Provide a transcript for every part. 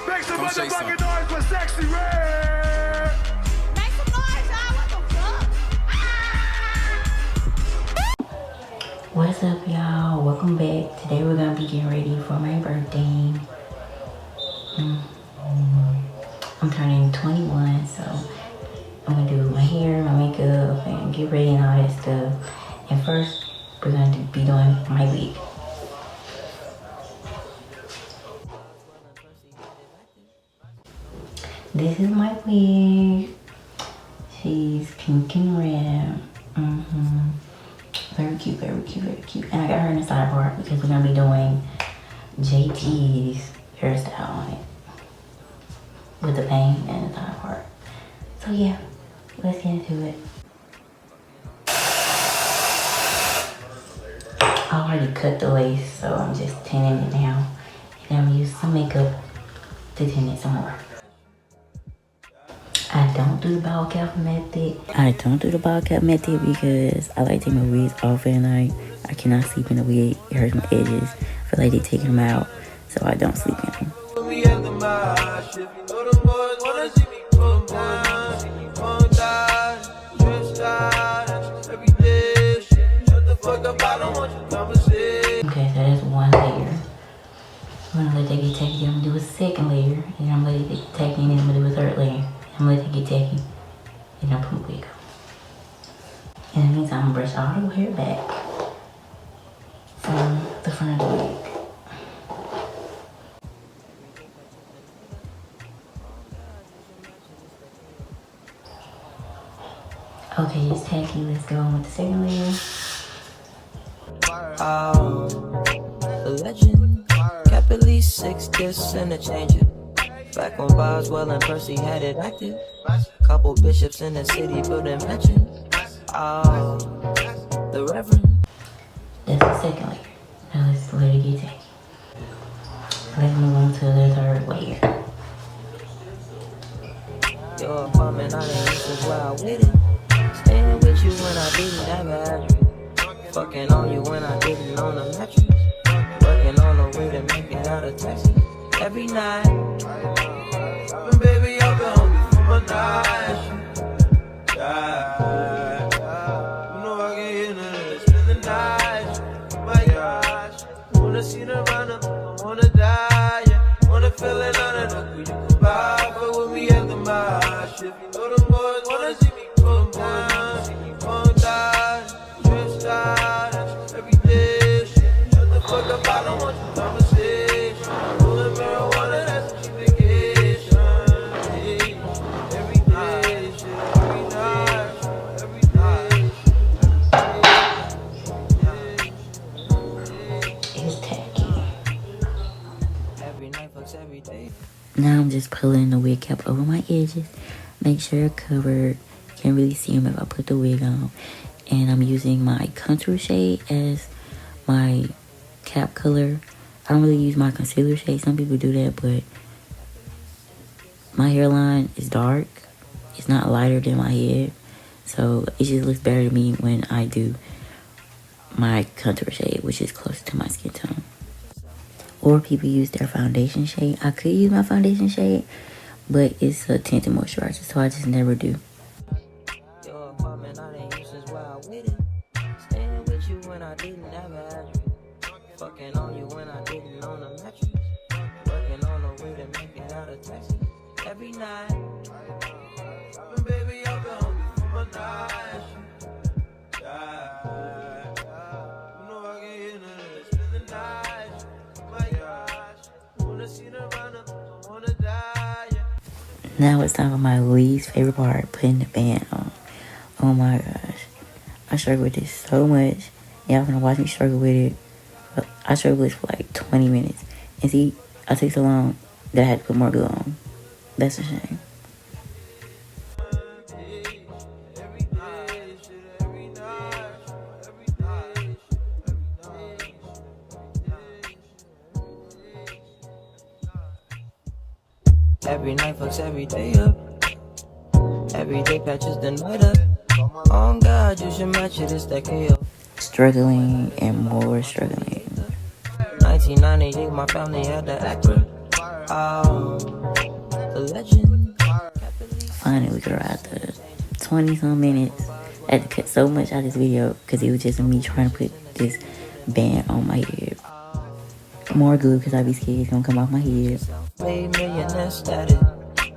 Make some Come say motherfucking something. noise for Sexy Red. Make some noise, y'all. What the fuck? What's up, y'all? Welcome back. Today we're gonna be getting ready for my birthday. I'm turning 21, so I'm gonna do my hair, my makeup, and get ready and all that stuff. And first, we're gonna be doing my wig. This is my wig. She's pink and red. Very cute, very cute, very cute. And I got her in the side part because we're gonna be doing JT's hairstyle on it with the bang and the side part. So yeah, let's get into it. I already cut the lace, so I'm just tinting it now. And I'm gonna use some makeup to tint it some more. I don't do the ball cap method. I don't do the ball cap method because I like taking my wigs off at night. I cannot sleep in the wig. It hurts my edges. I feel like they taking them out, so I don't sleep in them. Okay, so that's one layer. I'm gonna let that get tacky. I'm gonna do a second layer, and I'm gonna let it get tacky, and then I'm gonna do a third layer. I'm gonna let it get tacky, and I'll put my wig on. In the meantime, I'm gonna brush all the hair back from the front of the wig. Okay, it's tacky. Let's go on with the second layer. The legend kept at least 6 discs and a changer. Back on Boswell and Percy had it active. Couple bishops in the city building mansions. The Reverend. That's the second layer. Now let's let it get tacky. Let's move on to the third layer. Your apartment, I didn't this where I waited. Staying with you when I didn't have an address. Fucking on you when I didn't own a mattress. Working on a way to make it out of Texas. Every night. Baby, I've been hungry for my night. You know I can hear none of this. Spend the night. My gosh. Wanna see the run up. I wanna die. Yeah. Wanna feel it on it. Look, you can buy. But with me at the marsh. If you know the boys wanna see me come down. See me come down. Stressed out. Every day. Shut the fuck up. I don't want your conversation. Pulling marijuana. That's a cheap vacation. Every day. Every night. Every day. It's tacky. Every night fucks every day. Now I'm just pulling the wig cap over my edges. Make sure it's covered. Can't really see them if I put the wig on. And I'm using my contour shade as my cap color. I don't really use my concealer shade. Some people do that, but my hairline is dark. It's not lighter than my head. So it just looks better to me when I do my contour shade, which is closer to my skin tone. Or people use their foundation shade. I could use my foundation shade, but it's a tinted moisturizer, so I just never do. Your apartment, I didn't use since where I waited. Staying with you when I didn't have an address. Fucking on you when I didn't own a mattress. Working on a way to make it out of Texas. Every night. Baby, I've been hungry for my night. You know I can hear none of this. Spend the night. My gosh. Wanna see the run up. I wanna die. Now it's time for my least favorite part, putting the band on. Oh my gosh. I struggle with this so much. Y'all gonna watch me struggle with it. But I struggled with it for like 20 minutes. And see, I took so long that I had to put more glue on. That's a shame. Every night fucks every day up. Every day patches the night up. On God, you should match it, it's that KO. Struggling and more struggling. 1998, my family had the actor. Oh, the legend. Finally, girl, after 20-some minutes, I had to cut so much out of this video because it was just me trying to put this band on my head. More glue because I be scared it's gonna come off my head. Made millionaire status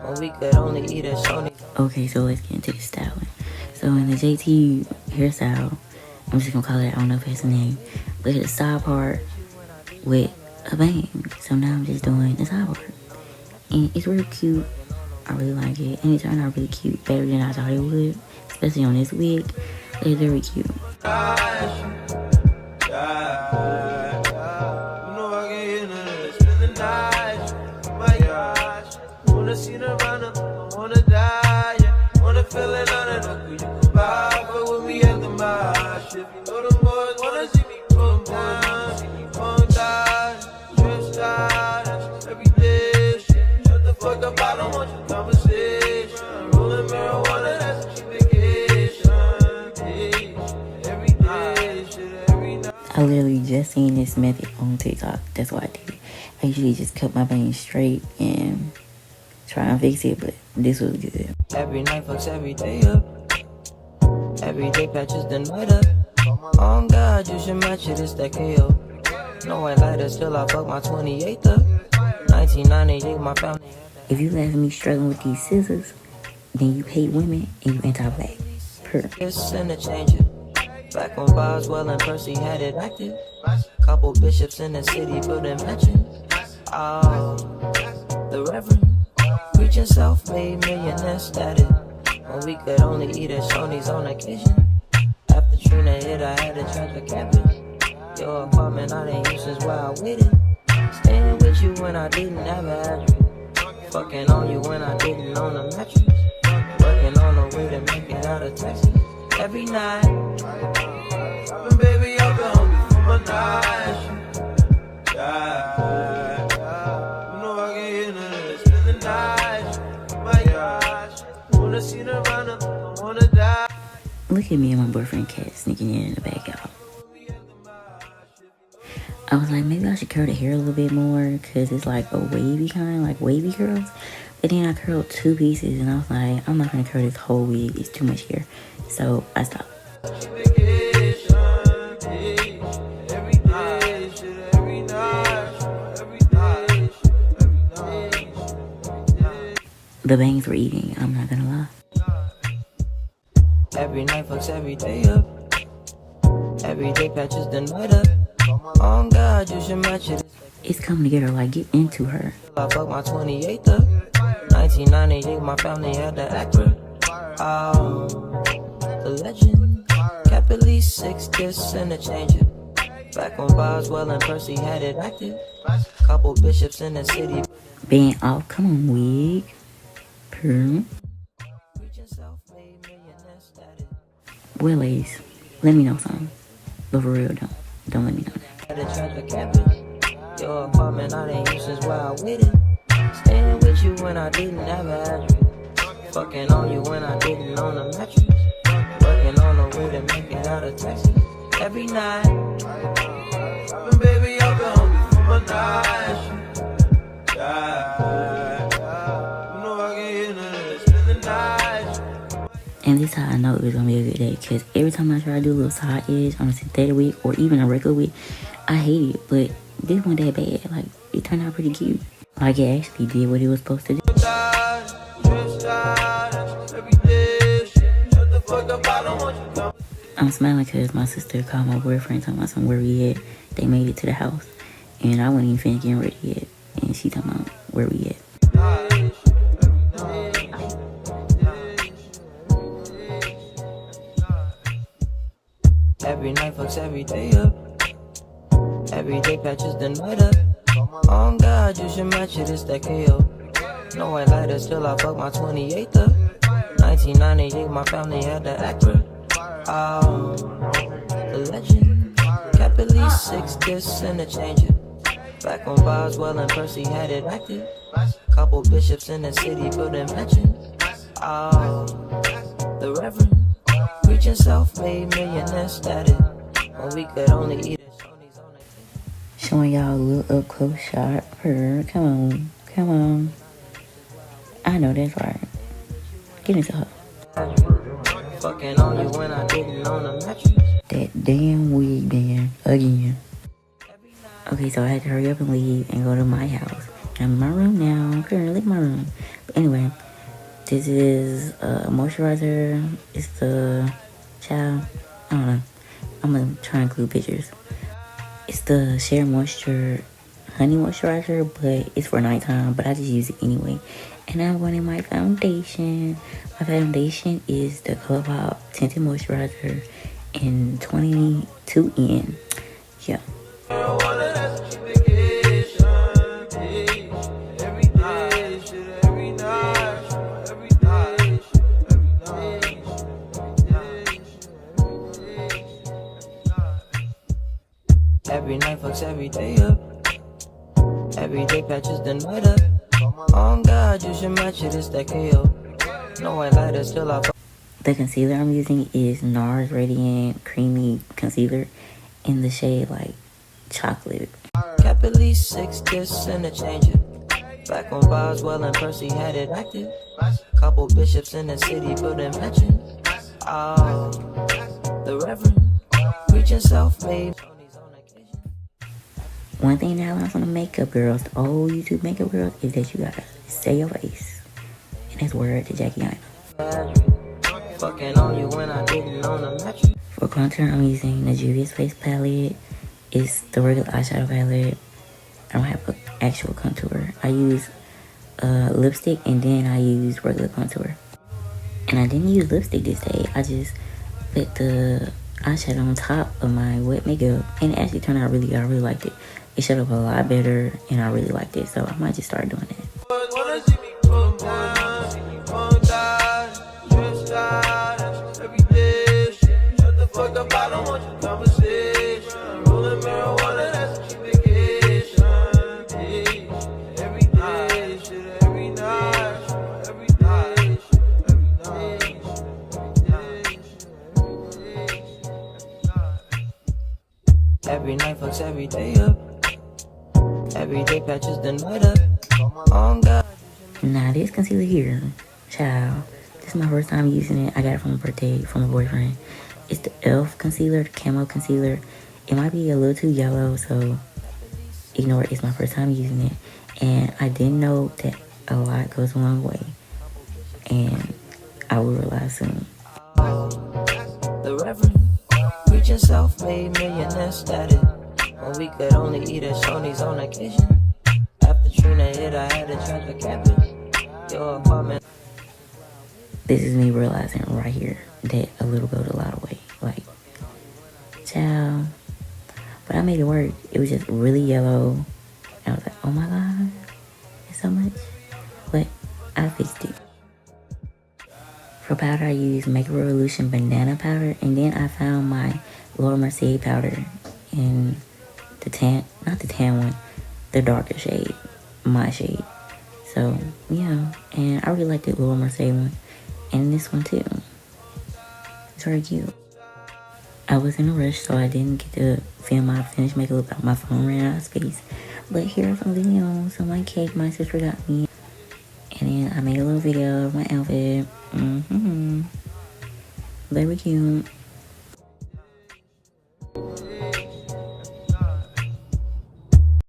when we could only eat at Sony. Okay, so let's get into the styling. So in the JT hairstyle, I'm just gonna call it, I don't know if it's a name, but the side part with a bang. So now I'm just doing the side part. And it's real cute. I really like it. And it turned out really cute. Better than I thought it would. Especially on this wig. It's very cute. I literally just seen this method on TikTok. That's why I did it. I usually just cut my bangs straight and try and fix it, but this was good. Every night fucks every day up. Every day patches the night up. Oh God, you should match it, it's that KO. No white lighters till I fuck my 28th up. 1998, my family. If you left me struggling with these scissors, then you hate women and you anti-black. Per. It's in the changer. Back on Boswell and Percy had it active. Couple bishops in the city building mansions. Oh, the Reverend. Preaching self-made millionaire status when we could only eat at Shoney's on occasion. After Trina hit, I had to charge the campus. Your apartment, I didn't use since while I waited. Staying with you when I didn't have an address. Fucking on you when I didn't own a mattress. Working on a way to make it out of Texas. Every night, baby, I've been hungry for my night. You know I can hear none spend the night. My gosh, wanna see the run up, I wanna die. Look at me and my boyfriend Cat sneaking in the back, y'all. I was like, maybe I should curl the hair a little bit more because it's like a wavy kind, like wavy curls. But then I curled 2 pieces and I was like, I'm not going to curl this whole wig. It's too much hair. So I stopped. The bangs were eating, I'm not going to lie. Every night fucks every day up. Every day patches the night up. Oh God, you should match it. It's coming together, like get into her. I fuck my 28th up. 1998, my family had the actor. Oh, the legend. Kept at least 6 discs and a changer. Back on Boswell and Percy had it active. Couple bishops in the city. Band off, come on, wig. Per. Willies, let me know something. But for real, don't let me know that. Your apartment, I didn't use since while I waited. Staying with you when I didn't have an address. Fucking on you when I didn't own a mattress. Working on a way to make it out of Texas. Every night, baby, I've been hungry for my night. You know I can hear none spend the night. And this is how I know it was gonna be a good day, because every time I try to do a little side edge on a synthetic wig or even a regular wig, I hate it. But this one that bad, like it turned out pretty cute. Like it actually did what it was supposed to do. I'm smiling because my sister called my boyfriend talking about some where we at. They made it to the house, and I wasn't even finished getting ready yet, and she talking about where we at. Every night fucks every day up. Every day patches the night up. Oh God, you should match it, it's that KO. No white lighters till I fuck my 28th up. 1998, my family had the actor. Oh, the legend. Kept at least 6 discs and a changer. Back on Boswell and Percy had it active. Couple bishops in the city building mansions. Oh, the Reverend. Preaching self-made millionaire status when we could only eat it. Showing y'all a little up close shot. Come on. I know that's right. Get into her. Fucking on you when I didn't own a mattress. That damn wig then again. Okay, so I had to hurry up and leave and go to my house. I'm in my room now. I'm currently in my room. But anyway, this is a moisturizer. It's the child. I don't know. I'm gonna try and include pictures. It's the Share Moisture Honey Moisturizer, but it's for nighttime. But I just use it anyway. And I'm going in my foundation. My foundation is the ColourPop Tinted Moisturizer in 22N. Yeah. Every night fucks every day up. Every day patches the night up. On God, you should match it, it's that KO. No white lighter, still I The concealer I'm using is NARS Radiant Creamy Concealer in the shade like chocolate. kept at least 6 discs and a changer. Back on Boswell and Percy had it active. Couple bishops in the city building mansions. Oh, the Reverend preaching self-made. One thing that I learned from the makeup girls, the old YouTube makeup girls, is that you gotta stay your face. And that's word to Jackie Aina. Fucking on you when I didn't own a mattress. For contour, I'm using the Juvia's Face palette. It's the regular eyeshadow palette. I don't have an actual contour. I use lipstick and then I use regular contour. And I didn't use lipstick this day. I just put the eyeshadow on top of my wet makeup. And it actually turned out really good. I really liked it. It showed up a lot better and I really liked it. So I might just start doing that. Every night fucks every day up. Every day patches the night up. On God. Now this concealer here, child, this is my first time using it. I got it from a birthday from a boyfriend. It's the e.l.f. concealer, the camo concealer. It might be a little too yellow, so ignore it. It's my first time using it. And I didn't know that a lot goes a long way. And I will realize soon. The Reverend preaching self-made millionaire status. When we could only eat at Shoney's on occasion. After Trina hit, I had to change the campus. Your apartment. This is me realizing right here that a little goes a lot of weight. Like, child. But I made it work. It was just really yellow. And I was like, oh my God, it's so much. But I fixed it. For powder, I use Makeup Revolution Banana Powder. And then I found my Laura Mercier powder in the tan, not the tan one, the darker shade, my shade. So, yeah. And I really like the Laura Mercier one. And this one too. It's very cute. I was in a rush, so I didn't get to film my finished makeup look. My phone ran out of space. But here's some videos of my cake my sister got me. And then I made a little video of my outfit. Very cute.